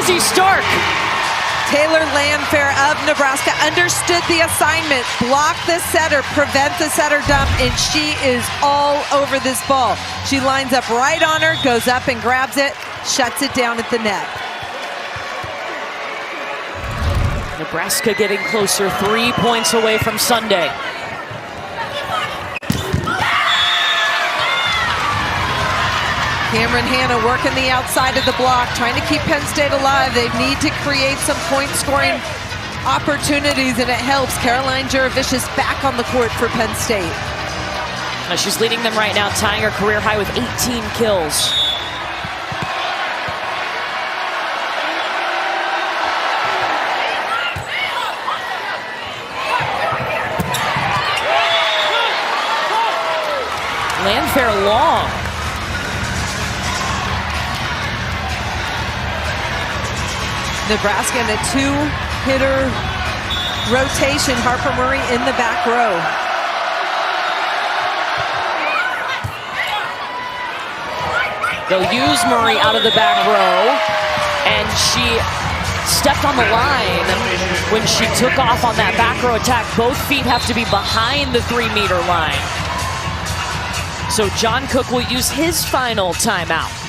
Izzy Stark. Taylor Landfair of Nebraska understood the assignment, block the setter, prevent the setter dump, and she is all over this ball. She lines up right on her, goes up and grabs it, shuts it down at the net. Nebraska getting closer, 3 points away from Sunday. Cameron Hanna working the outside of the block, trying to keep Penn State alive. They need to create some point-scoring opportunities, and it helps. Caroline Juravicius back on the court for Penn State. She's leading them right now, tying her career high with 18 kills. Landfair long. Nebraska in a two-hitter rotation. Harper Murray in the back row. They'll use Murray out of the back row, and she stepped on the line when she took off on that back row attack. Both feet have to be behind the 3-meter line. So John Cook will use his final timeout.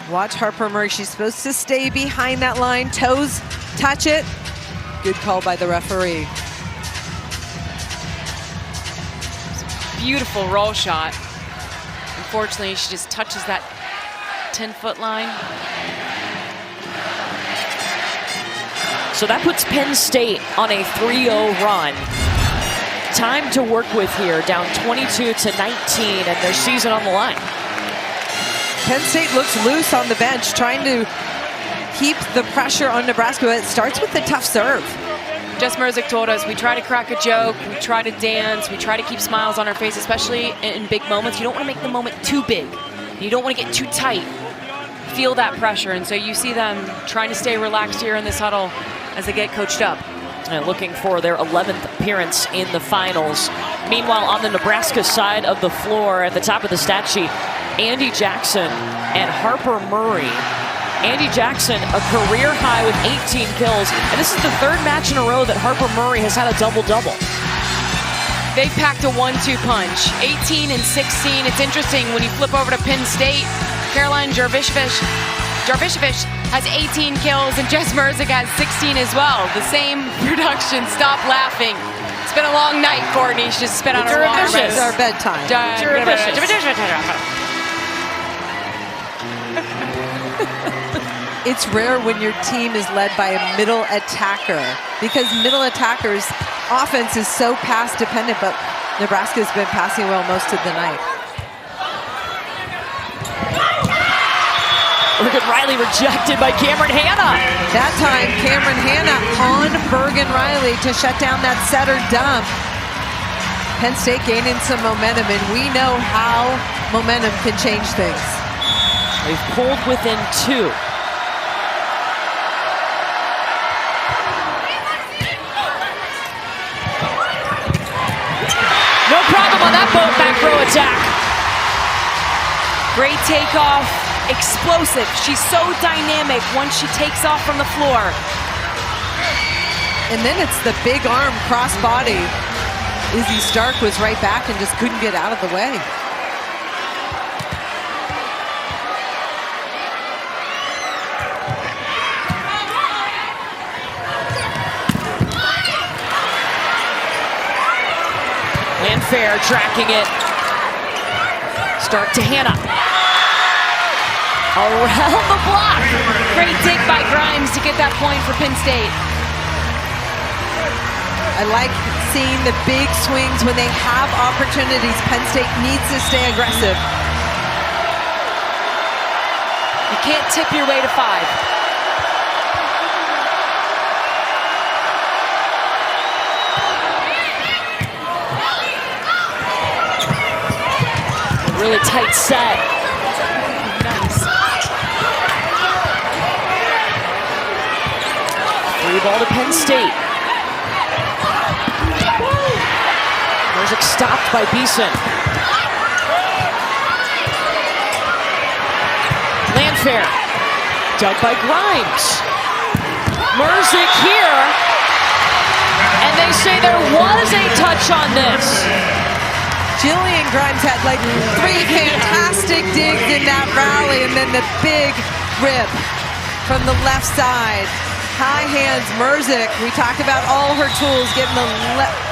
Watch Harper Murray. She's supposed to stay behind that line. Toes touch it. Good call by the referee. Beautiful roll shot. Unfortunately, she just touches that 10-foot line. So that puts Penn State on a 3-0 run. Time to work with here, down 22-19, and their season on the line. Penn State looks loose on the bench, trying to keep the pressure on Nebraska. It starts with the tough serve. Jess Merzik told us, we try to crack a joke, we try to dance, we try to keep smiles on our face, especially in big moments. You don't want to make the moment too big. You don't want to get too tight. Feel that pressure, and so you see them trying to stay relaxed here in this huddle as they get coached up. And looking for their 11th appearance in the finals. Meanwhile, on the Nebraska side of the floor, at the top of the stat sheet, Andy Jackson and Harper Murray. Andy Jackson, a career high with 18 kills, and this is the third match in a row that Harper Murray has had a double-double. They packed a 1-2 punch, 18 and 16. It's interesting when you flip over to Penn State, Caroline Juravicius has 18 kills, and Jess Merzik has 16 as well. The same production. Stop laughing. It's been a long night, Courtney. She just spent on her long rest. It's our bedtime. It's rare when your team is led by a middle attacker, because middle attackers' offense is so pass dependent, but Nebraska's been passing well most of the night. Look at Riley rejected by Cameron Hanna. That time, Cameron Hanna on Bergen Riley to shut down that setter dump. Penn State gaining some momentum, and we know how momentum can change things. They've pulled within 2. No problem on that back row attack. Great takeoff, explosive. She's so dynamic once she takes off from the floor. And then it's the big arm cross body. Izzy Stark was right back and just couldn't get out of the way. Landfair tracking it. Start to Hanna. Around the block. Great dig by Grimes to get that point for Penn State. I like seeing the big swings when they have opportunities. Penn State needs to stay aggressive. You can't tip your way to 5. Really tight set. Nice. 3 ball to Penn State. Merzik stopped by Beeson. Landfair. Dug by Grimes. Merzik here. And they say there was a touch on this. Jillian Grimes had like 3 fantastic digs in that rally, and then the big rip from the left side. High hands, Merzik. We talked about all her tools, getting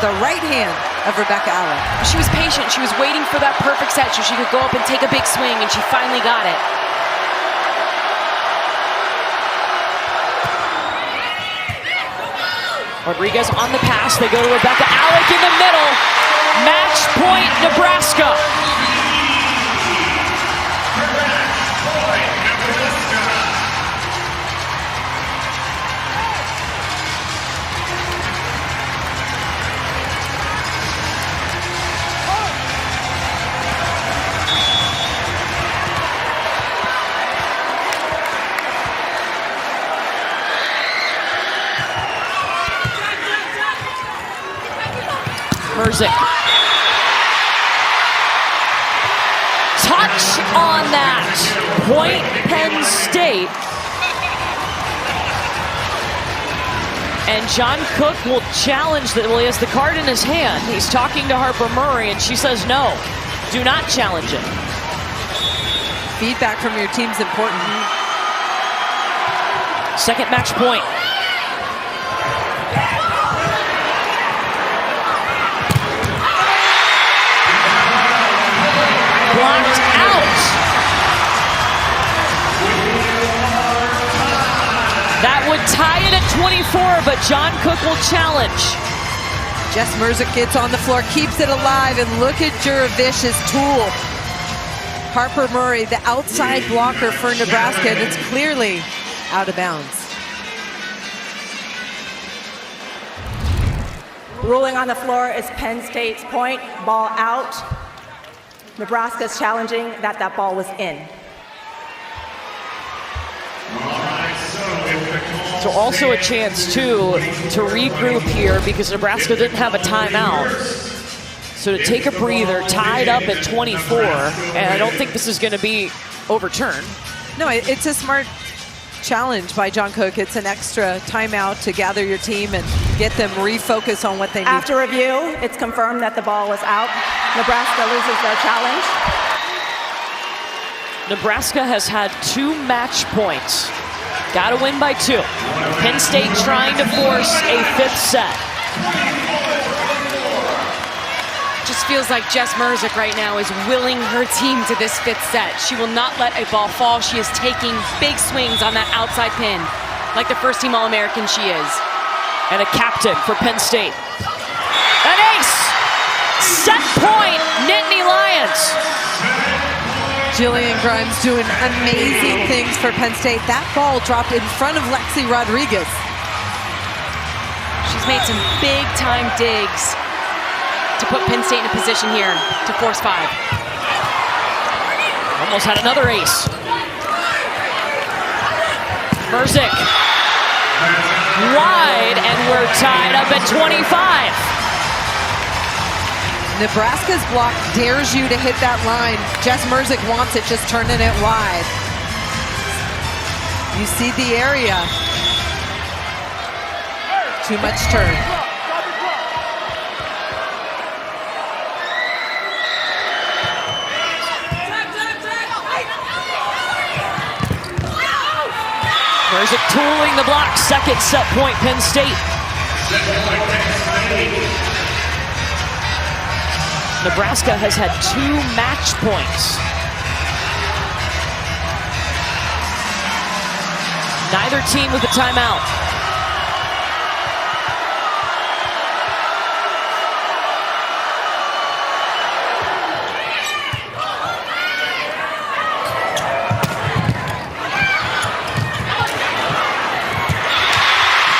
the right hand of Rebecca Allen. She was patient. She was waiting for that perfect set so she could go up and take a big swing, and she finally got it. Rodriguez on the pass. They go to Rebecca Allen in the middle. Match point, Nebraska. Merzik. Touch on that. Point Penn State. And John Cook will challenge that. Well, he has the card in his hand. He's talking to Harper Murray, and she says no. Do not challenge it. Feedback from your team's important. Second match point. Blocked out. That would tie it at 24, but John Cook will challenge. Jess Merzik gets on the floor, keeps it alive, and look at Juravish's tool. Harper Murray, the outside blocker for Nebraska, and it's clearly out of bounds. Ruling on the floor is Penn State's point, ball out. Nebraska's challenging that ball was in. So also a chance, too, to regroup here because Nebraska didn't have a timeout. So to take a breather, tied up at 24, and I don't think this is going to be overturned. No, it's a smart challenge by John Cook. It's an extra timeout to gather your team and get them refocus on what they need. After review, it's confirmed that the ball was out. Nebraska loses their challenge. Nebraska has had 2 match points. Got to win by 2. Penn State trying to force a 5th set. Just feels like Jess Merzik right now is willing her team to this 5th set. She will not let a ball fall. She is taking big swings on that outside pin, like the first-team All-American she is. And a captain for Penn State. An ace! Set point, Nittany Lions. Jillian Grimes doing amazing things for Penn State. That ball dropped in front of Lexi Rodriguez. She's made some big-time digs to put Penn State in a position here to force 5. Almost had another ace. Merzik. Wide, and we're tied up at 25. Nebraska's block dares you to hit that line. Jess Merzik wants it, just turning it wide. You see the area. Too much turn. Merzik tooling the block. Second set point, Penn State. Nebraska has had 2 match points. Neither team with a timeout.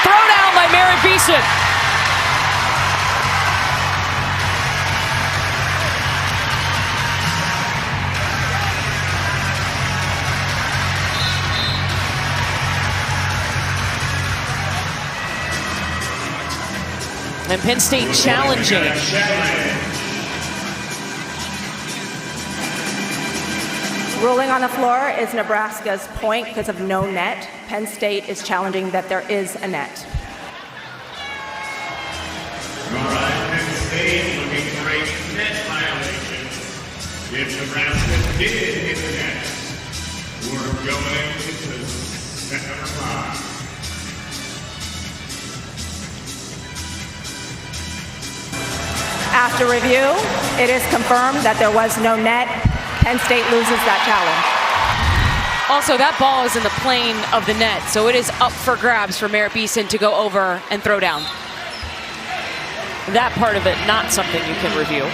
Throw down by Merritt Beeson. And Penn State challenging. Ruling on the floor is Nebraska's point because of no net. Penn State is challenging that there is a net. All right, Penn State looking for a net violation. If Nebraska did hit the net, we're going to set number 5. After review, it is confirmed that there was no net. Penn State loses that challenge. Also, that ball is in the plane of the net, so it is up for grabs for Merritt Beeson to go over and throw down. That part of it, not something you can review.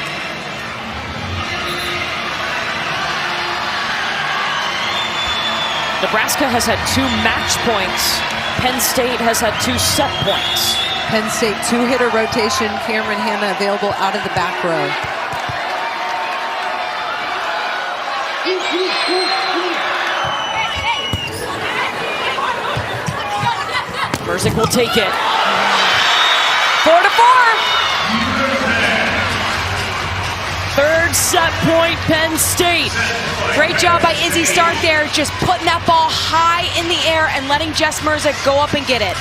Nebraska has had 2 match points. Penn State has had 2 set points. Penn State 2-hitter rotation. Cameron Hanna available out of the back row. Merzik will take it. 4-4. Third set point, Penn State. Great job by Izzy Stark there, just putting that ball high in the air and letting Jess Merzik go up and get it.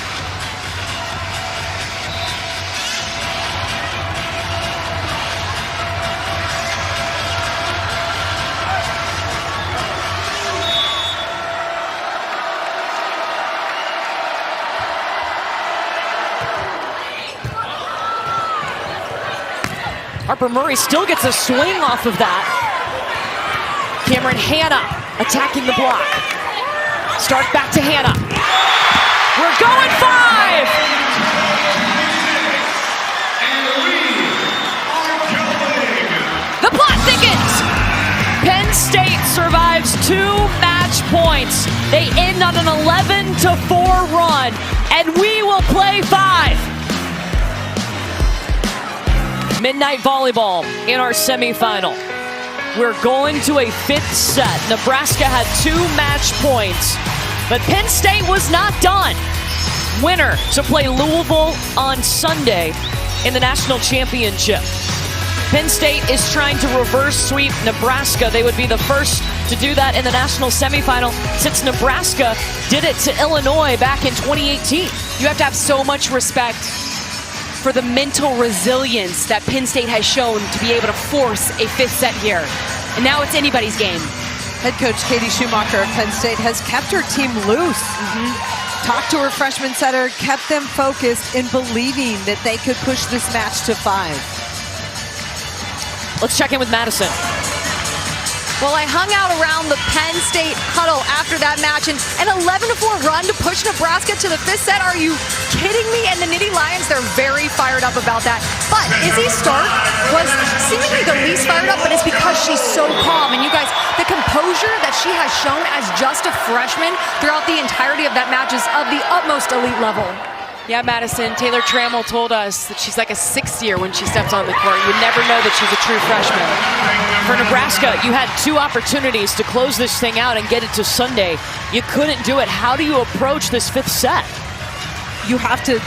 Harper Murray still gets a swing off of that. Cameron Hanna attacking the block. Stark back to Hanna. We're going 5! The plot thickens. Penn State survives 2 match points. They end on an 11-4 run, and we will play 5. Midnight volleyball in our semifinal. We're going to a 5th set. Nebraska had 2 match points, but Penn State was not done. Winner to play Louisville on Sunday in the national championship. Penn State is trying to reverse sweep Nebraska. They would be the first to do that in the national semifinal since Nebraska did it to Illinois back in 2018. You have to have so much respect for the mental resilience that Penn State has shown to be able to force a 5th set here. And now it's anybody's game. Head coach Katie Schumacher of Penn State has kept her team loose. Talked to her freshman setter, kept them focused in believing that they could push this match to 5. Let's check in with Madison. Well, I hung out around the Penn State huddle after that match, and an 11-4 run to push Nebraska to the 5th set. Are you kidding me? And the Nittany Lions, they're very fired up about that. But Izzy Stark was seemingly the least fired up, but it's because she's so calm. And you guys, the composure that she has shown as just a freshman throughout the entirety of that match is of the utmost elite level. Yeah, Madison, Taylor Trammell told us that she's like a 6th year when she steps on the court. You never know that she's a true freshman. For Nebraska, you had 2 opportunities to close this thing out and get it to Sunday. You couldn't do it. How do you approach this 5th set? You have to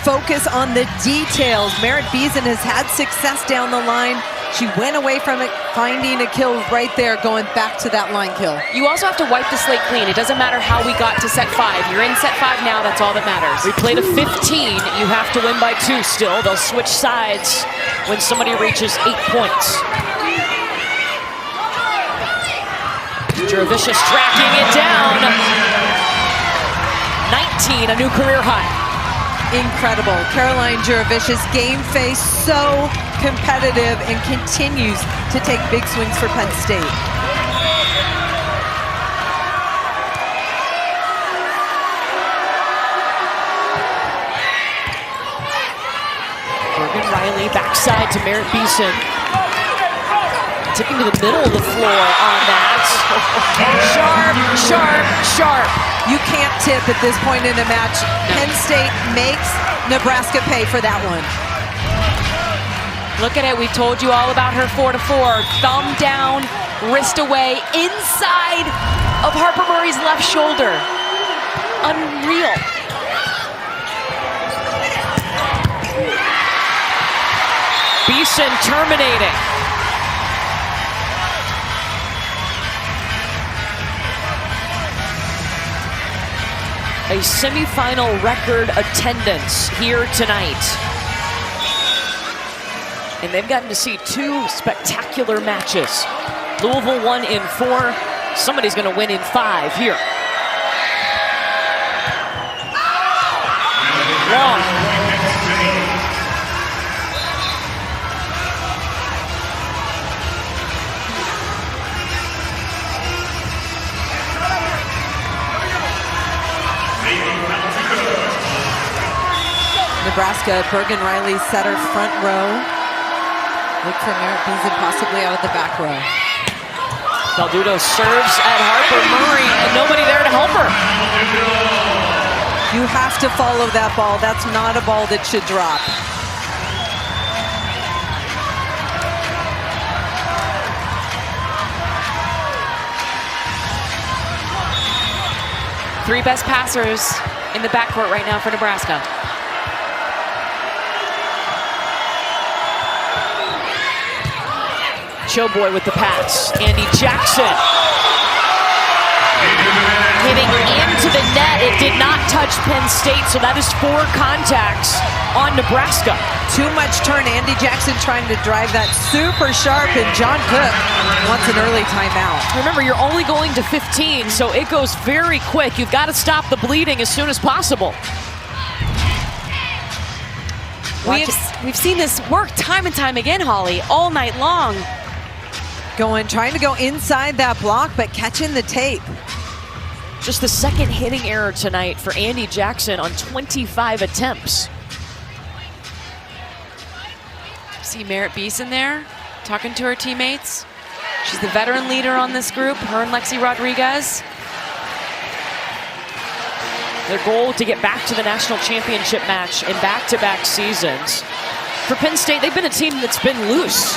focus on the details. Merritt Beeson has had success down the line. She went away from it, finding a kill right there, going back to that line kill. You also have to wipe the slate clean. It doesn't matter how we got to set 5. You're in set 5 now, that's all that matters. We played a 15. You have to win by 2 still. They'll switch sides when somebody reaches 8 points. Jurevicius tracking it down. 19, a new career high. Incredible. Caroline Jurevicius, game face, so competitive and continues to take big swings for Penn State. Morgan Riley backside to Merritt Beeson. Tipping to the middle of the floor on that. Sharp, sharp, sharp. You can't tip at this point in the match. Penn State makes Nebraska pay for that one. Look at it, we told you all about her 4-4. Thumb down, wrist away, inside of Harper Murray's left shoulder. Unreal. Beeson terminating. a semifinal record attendance here tonight. And they've gotten to see 2 spectacular matches. Louisville won in 4. Somebody's going to win in 5 here. Long. Nebraska, Bergen Riley setter front row. Look for Merritt Beason possibly out of the back row. Baldudo serves at Harper Murray, and nobody there to help her. You have to follow that ball. That's not a ball that should drop. Three best passers in the backcourt right now for Nebraska. Showboy with the pass. Andy Jackson hitting into the net. It did not touch Penn State, so that is 4 contacts on Nebraska. Too much turn. Andy Jackson trying to drive that super sharp, and John Cook wants an early timeout. Remember, you're only going to 15, so it goes very quick. You've got to stop the bleeding as soon as possible. We've seen this work time and time again, Holly, all night long. Trying to go inside that block, but catching the tape. Just the 2nd hitting error tonight for Andy Jackson on 25 attempts. See Merritt Beason there, talking to her teammates. She's the veteran leader on this group, her and Lexi Rodriguez. Their goal to get back to the national championship match in back-to-back seasons. For Penn State, they've been a team that's been loose.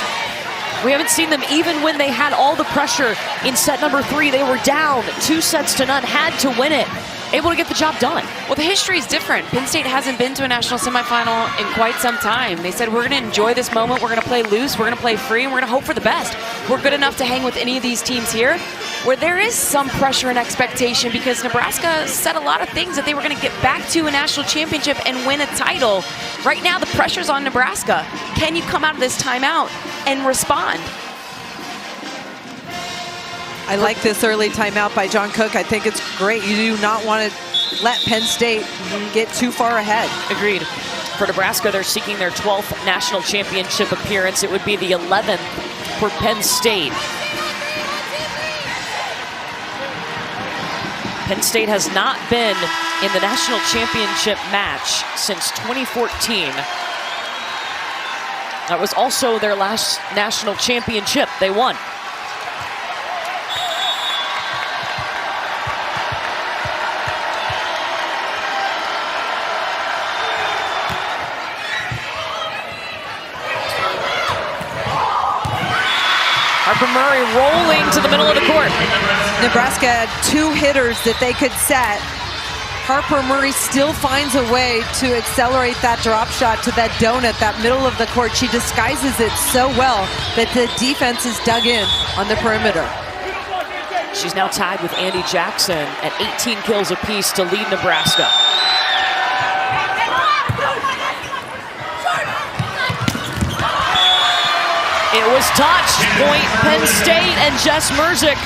We haven't seen them even when they had all the pressure in set number 3. They were down 2-0, had to win it. Able to get the job done. Well, the history is different. Penn State hasn't been to a national semifinal in quite some time. They said, we're going to enjoy this moment. We're going to play loose. We're going to play free, and we're going to hope for the best. We're good enough to hang with any of these teams here, where there is some pressure and expectation, because Nebraska said a lot of things that they were going to get back to a national championship and win a title. Right now, the pressure's on Nebraska. Can you come out of this timeout and respond? I like this early timeout by John Cook. I think it's great. You do not want to let Penn State get too far ahead. Agreed. For Nebraska, they're seeking their 12th national championship appearance. It would be the 11th for Penn State. Penn State has not been in the national championship match since 2014. That was also their last national championship they won. Harper Murray rolling to the middle of the court. Nebraska had 2 hitters that they could set. Harper Murray still finds a way to accelerate that drop shot to that donut, that middle of the court. She disguises it so well that the defense is dug in on the perimeter. She's now tied with Andy Jackson at 18 kills apiece to lead Nebraska. It was touched. Point Penn State and Jess Merzick.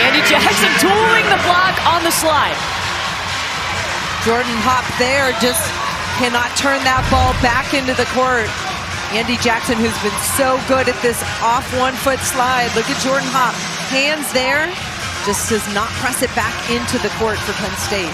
Andy Jackson tooling the block on the slide. Jordan Hop there just cannot turn that ball back into the court. Andy Jackson, who's been so good at this off 1-foot slide. Look at Jordan Hop. Hands there, just does not press it back into the court for Penn State.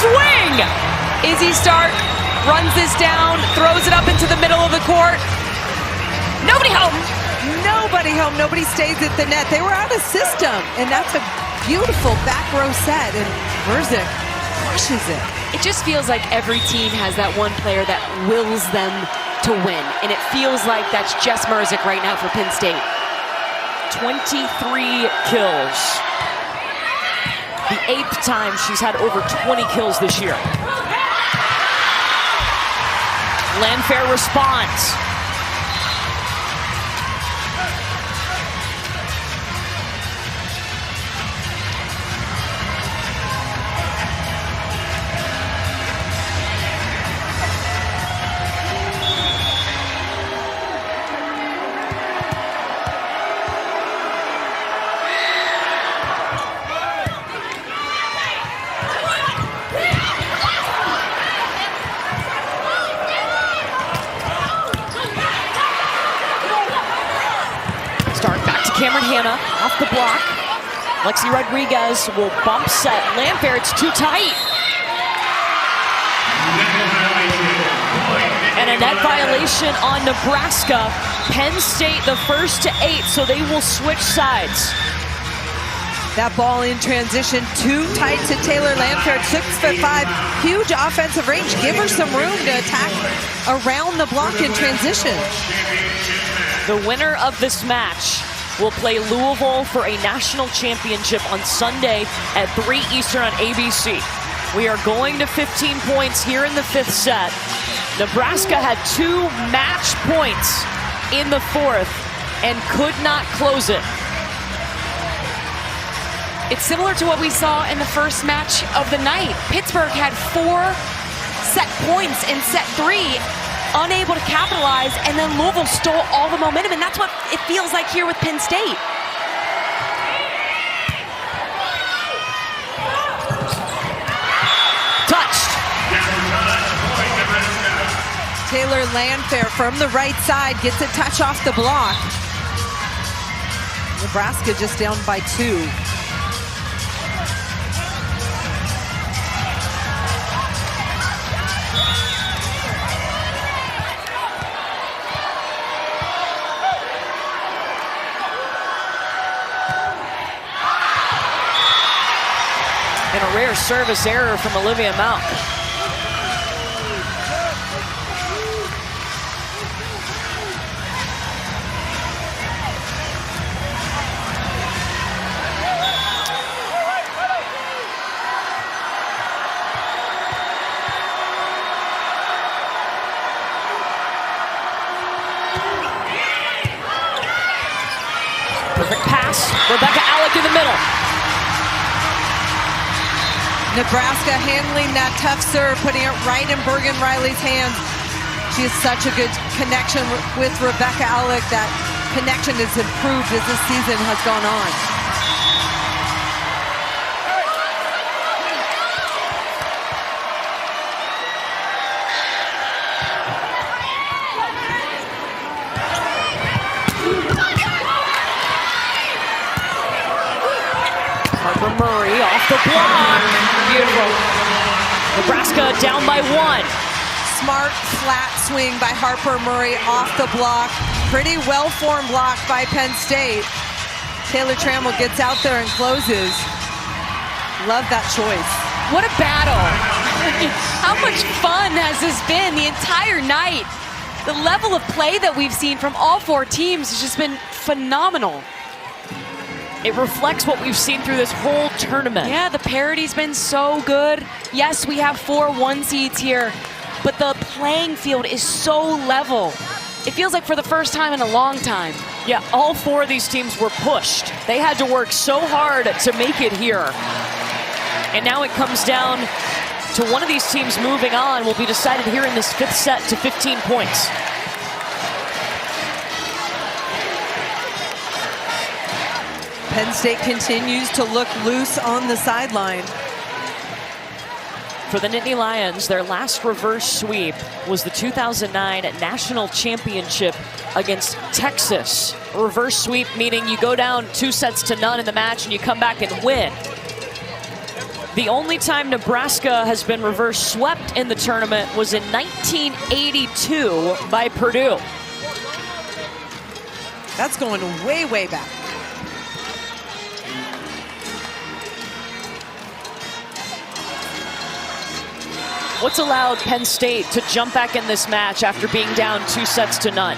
Swing! Izzy Stark runs this down, throws it up into the middle of the court. Nobody home. Nobody home. Nobody stays at the net. They were out of system, and that's a beautiful back row set, and Merzick crushes it. It just feels like every team has that one player that wills them to win, and it feels like that's Jess Merzick right now for Penn State. 23 kills. The 8th time she's had over 20 kills this year. Landfair responds. Cameron Hanna off the block. Lexi Rodriguez will bump set. Landfair, it's too tight. And a net violation on Nebraska. Penn State the first to 8, so they will switch sides. That ball in transition, too tight to Taylor Landfair, 6'5", huge offensive range. Give her some room to attack around the block in transition. The winner of this match will play Louisville for a national championship on Sunday at 3 Eastern on ABC. We are going to 15 points here in the 5th set. Nebraska had 2 match points in the 4th and could not close it. It's similar to what we saw in the first match of the night. Pittsburgh had 4 set points in set 3, unable to capitalize, and then Louisville stole all the momentum, and that's what it feels like here with Penn State. Touched. Taylor Landfair from the right side gets a touch off the block. Nebraska just down by 2. And a rare service error from Olivia Mount. Perfect pass. Rebecca Alec in the middle. Nebraska handling that tough serve, putting it right in Bergen Riley's hands. She has such a good connection with Rebecca Alec. That connection has improved as this season has gone on. Harper Murray off the block. Beautiful. Nebraska down by 1. Smart flat swing by Harper Murray off the block. Pretty well-formed block by Penn State. Taylor Trammell gets out there and closes. Love that choice. What a battle. How much fun has this been the entire night? The level of play that we've seen from all 4 teams has just been phenomenal. It reflects what we've seen through this whole tournament. Yeah, the parity's been so good. Yes, we have 4 1 seeds here, but the playing field is so level. It feels like for the first time in a long time. Yeah, all 4 of these teams were pushed. They had to work so hard to make it here. And now it comes down to one of these teams moving on will be decided here in this 5th set to 15 points. Penn State continues to look loose on the sideline. For the Nittany Lions, their last reverse sweep was the 2009 National Championship against Texas. A reverse sweep meaning you go down 2-0 in the match and you come back and win. The only time Nebraska has been reverse swept in the tournament was in 1982 by Purdue. That's going way, way back. What's allowed Penn State to jump back in this match after being down 2-0?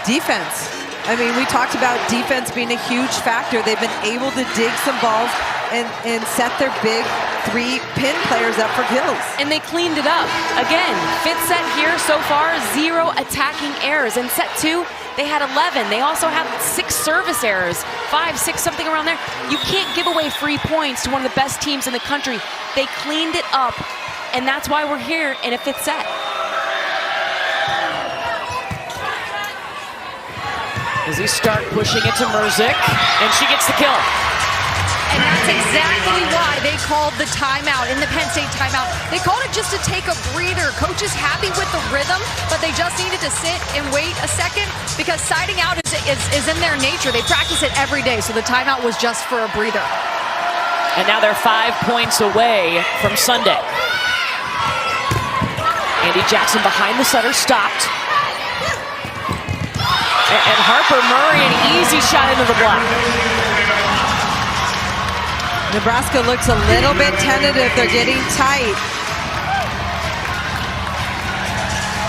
Defense. I mean, we talked about defense being a huge factor. They've been able to dig some balls and set their big 3 pin players up for kills. And they cleaned it up. Again, 5th set here so far, 0 attacking errors. In set 2, they had 11. They also had 6 service errors, 5, 6, something around there. You can't give away free points to one of the best teams in the country. They cleaned it up, and that's why we're here in a 5th set. As he start pushing it to Merzik, and she gets the kill. And that's exactly why they called the timeout in the Penn State timeout. They called it just to take a breather. Coach is happy with the rhythm, but they just needed to sit and wait a second because siding out is in their nature. They practice it every day, so the timeout was just for a breather. And now they're 5 points away from Sunday. Andy Jackson behind the setter, stopped. And Harper Murray, an easy shot into the block. Nebraska looks a little bit tentative. They're getting tight.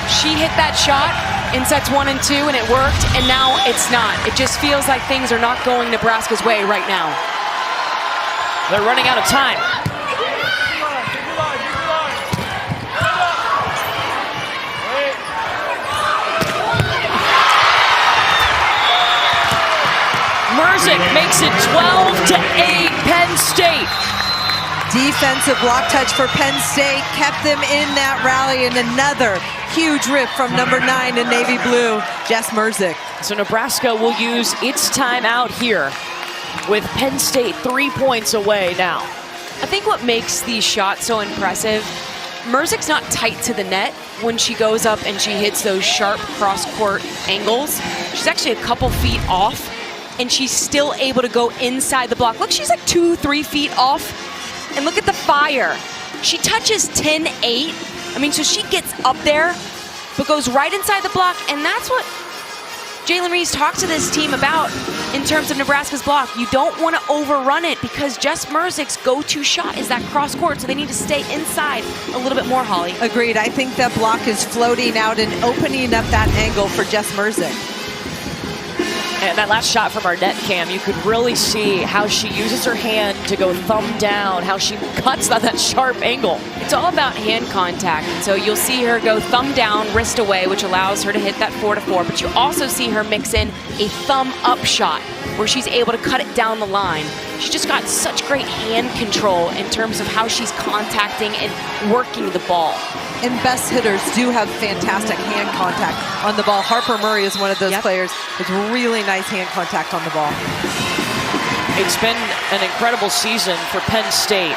She hit that shot in sets 1 and 2, and it worked, and now it's not. It just feels like things are not going Nebraska's way right now. They're running out of time. Merzik makes it 12-8, Penn State. Defensive block touch for Penn State kept them in that rally, and another huge rip from number 9 in navy blue, Jess Merzik. So Nebraska will use its timeout here with Penn State 3 points away now. I think what makes these shots so impressive, Merzik's not tight to the net when she goes up and she hits those sharp cross-court angles. She's actually a couple feet off, and she's still able to go inside the block. Look, she's like 2-3 feet off. And look at the fire. She touches 10-8. I mean, so she gets up there, but goes right inside the block. And that's what Jalen Reese talked to this team about in terms of Nebraska's block. You don't want to overrun it because Jess Merzik's go-to shot is that cross-court, so they need to stay inside a little bit more, Holly. Agreed. I think that block is floating out and opening up that angle for Jess Merzik. And that last shot from our net cam, you could really see how she uses her hand to go thumb down, how she cuts on that sharp angle. It's all about hand contact. So you'll see her go thumb down, wrist away, which allows her to hit that 4-4. But you also see her mix in a thumb up shot where she's able to cut it down the line. She's just got such great hand control in terms of how she's contacting and working the ball. And best hitters do have fantastic hand contact on the ball. Harper Murray is one of those players with really nice hand contact on the ball. It's been an incredible season for Penn State.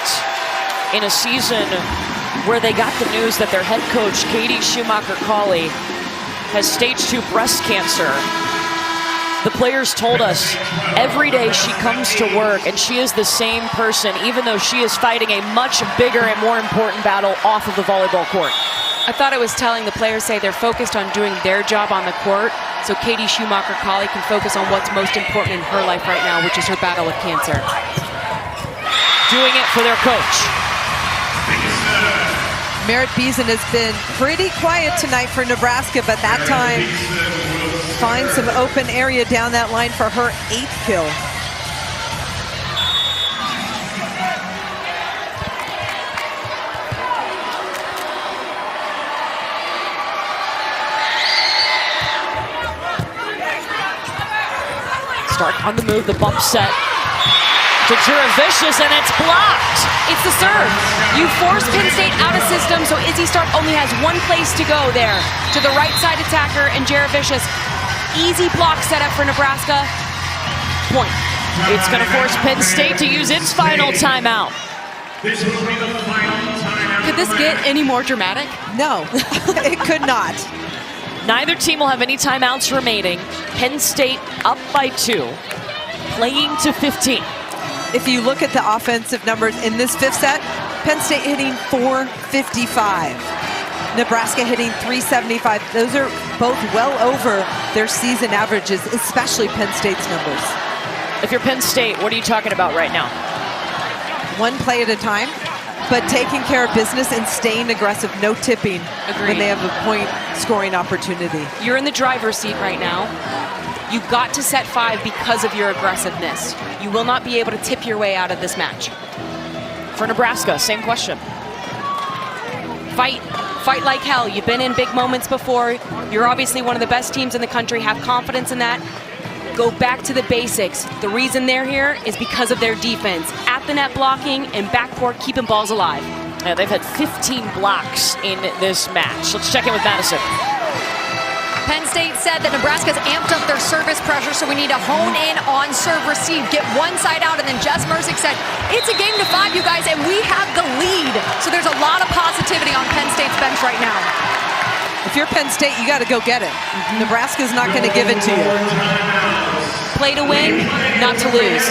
In a season where they got the news that their head coach, Katie Schumacher-Cawley, has stage 2 breast cancer. The players told us every day she comes to work and she is the same person, even though she is fighting a much bigger and more important battle off of the volleyball court. I thought it was telling the players say they're focused on doing their job on the court, so Katie Schumacher-Cawley can focus on what's most important in her life right now, which is her battle with cancer. Doing it for their coach. Merritt Beason has been pretty quiet tonight for Nebraska, but that time finds some open area down that line for her 8th kill. Stark on the move, the bump set to Juravicius, and it's blocked. It's the serve. You force Penn State out of system, so Izzy Stark only has one place to go there, to the right side attacker and Juravicius. Easy block setup for Nebraska. Point. It's going to force Penn State to use its final timeout. This will be the final timeout. Could this get any more dramatic? No, it could not. Neither team will have any timeouts remaining. Penn State up by 2, playing to 15. If you look at the offensive numbers in this 5th set, Penn State hitting .455. Nebraska hitting 375. Those are both well over their season averages, especially Penn State's numbers. If you're Penn State, what are you talking about right now? One play at a time, but taking care of business and staying aggressive, no tipping when they have a point scoring opportunity. You're in the driver's seat right now. You got to set 5 because of your aggressiveness. You will not be able to tip your way out of this match. For Nebraska, same question. Fight like hell. You've been in big moments before. You're obviously one of the best teams in the country. Have confidence in that. Go back to the basics. The reason they're here is because of their defense. At the net blocking and backcourt keeping balls alive. Yeah, they've had 15 blocks in this match. Let's check in with Madison. Penn State said that Nebraska's amped up their service pressure, so we need to hone in on serve receive, get one side out, and then Jess Mersick said, it's a game to 5, you guys, and we have the lead. So there's a lot of positivity on Penn State's bench right now. If you're Penn State, you got to go get it. Nebraska's not going to give it to you. Play to win, not to lose.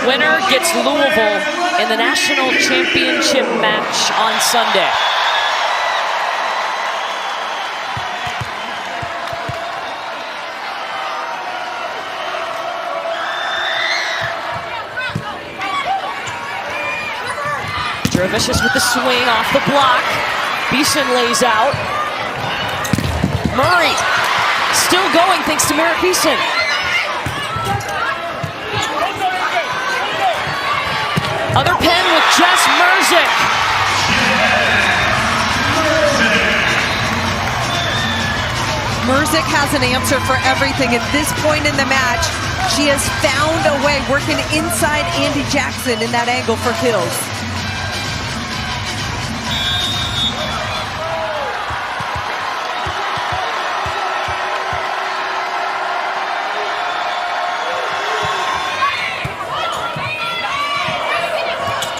Winner gets Louisville in the national championship match on Sunday. Jervicius with the swing off the block. Beeson lays out. Murray still going thanks to Merritt Beeson. Other Penn with Jess Mersick. Mersick has an answer for everything. At this point in the match, she has found a way, working inside Andy Jackson in that angle for kills.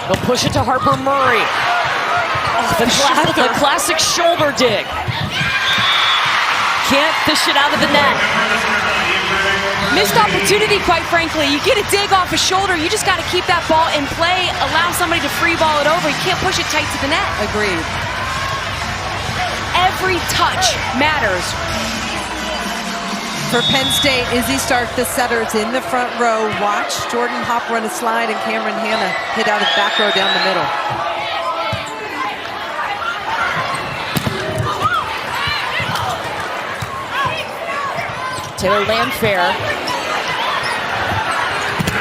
They'll push it to Harper Murray. Oh, the classic shoulder dig. Can't fish it out of the net. Missed opportunity, quite frankly. You get a dig off a shoulder, you just got to keep that ball in play, allow somebody to free ball it over. You can't push it tight to the net. Agreed. Every touch matters. For Penn State, Izzy Stark, the setters in the front row. Watch Jordan Hop run a slide and Cameron Hanna hit out of back row down the middle. Taylor Landfair.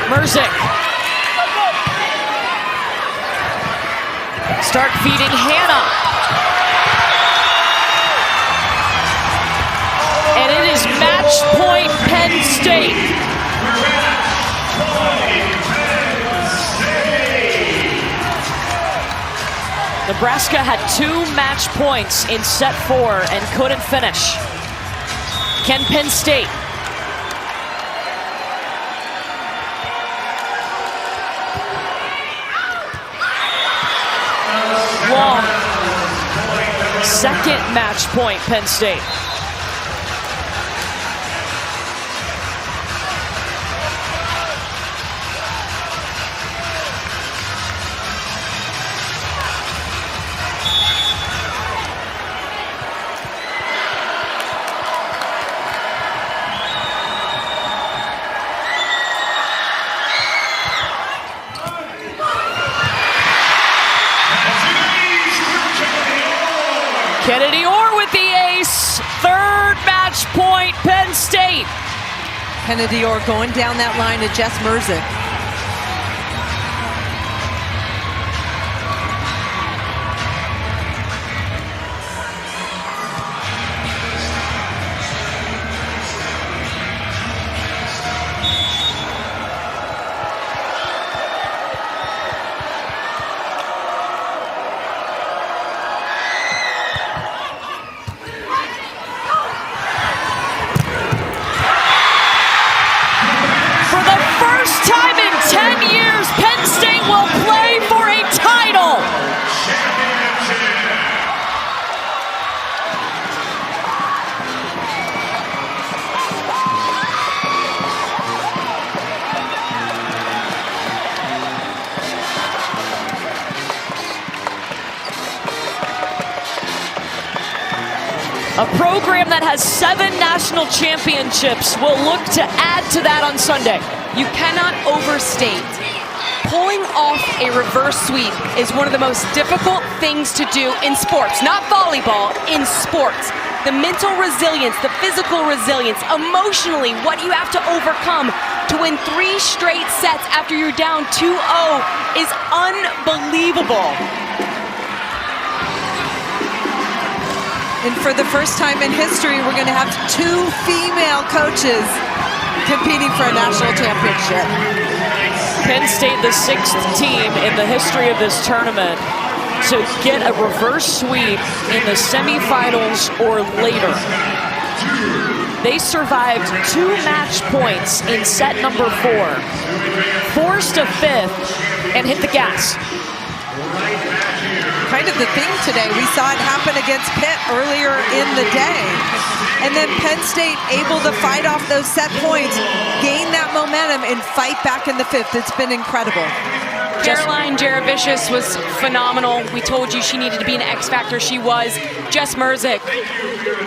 Mersick. Stark feeding Hanna. And it is match point Penn State. Nebraska had 2 match points in set 4 and couldn't finish. Can Penn State? Long. Second match point Penn State. Kennedy Orr with the ace. Third match point, Penn State. Kennedy Orr going down that line to Jess Mersick. For the first time A program that has 7 national championships will look to add to that on Sunday. You cannot overstate. Pulling off a reverse sweep is one of the most difficult things to do in sports, not volleyball, in sports. The mental resilience, the physical resilience, emotionally, what you have to overcome to win 3 straight sets after you're down 2-0 is unbelievable. And for the first time in history, we're going to have 2 female coaches competing for a national championship. Penn State, the 6th team in the history of this tournament to get a reverse sweep in the semifinals or later. They survived 2 match points in set number 4, forced a 5th, and hit the gas. Kind of the thing today. We saw it happen against Pitt earlier in the day. And then Penn State able to fight off those set points, gain that momentum, and fight back in the 5th. It's been incredible. Caroline Jaravicius was phenomenal. We told you she needed to be an X factor. She was. Jess Merzick,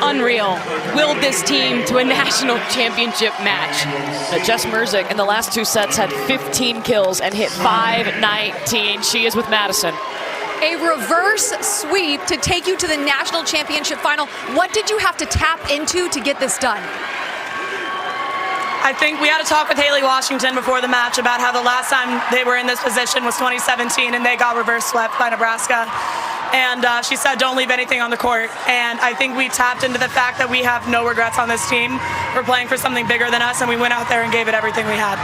unreal. Willed this team to a national championship match. Jess Merzick in the last 2 sets had 15 kills and hit 519. She is with Madison. A reverse sweep to take you to the national championship final. What did you have to tap into to get this done? I think we had a talk with Haley Washington before the match about how the last time they were in this position was 2017 and they got reverse swept by Nebraska. And she said, don't leave anything on the court. And I think we tapped into the fact that we have no regrets on this team. We're playing for something bigger than us, and we went out there and gave it everything we had.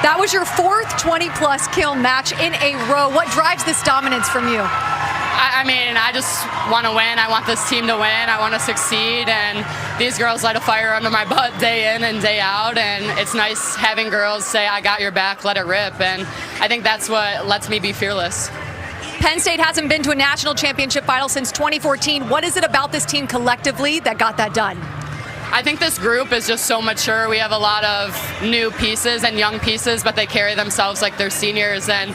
That was your 4th 20-plus kill match in a row. What drives this dominance from you? I mean, I just want to win. I want this team to win. I want to succeed. And these girls light a fire under my butt day in and day out. And it's nice having girls say, I got your back, let it rip. And I think that's what lets me be fearless. Penn State hasn't been to a national championship final since 2014. What is it about this team collectively that got that done? I think this group is just so mature. We have a lot of new pieces and young pieces, but they carry themselves like they're seniors. And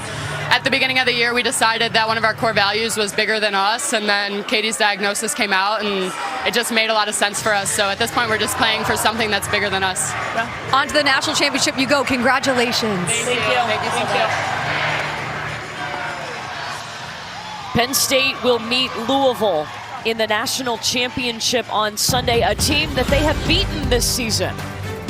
at the beginning of the year, we decided that one of our core values was bigger than us. And then Katie's diagnosis came out, and it just made a lot of sense for us. So at this point, we're just playing for something that's bigger than us. Yeah. On to the national championship you go. Congratulations. Thank you. Thank you so much. Penn State will meet Louisville in the national championship on Sunday, a team that they have beaten this season.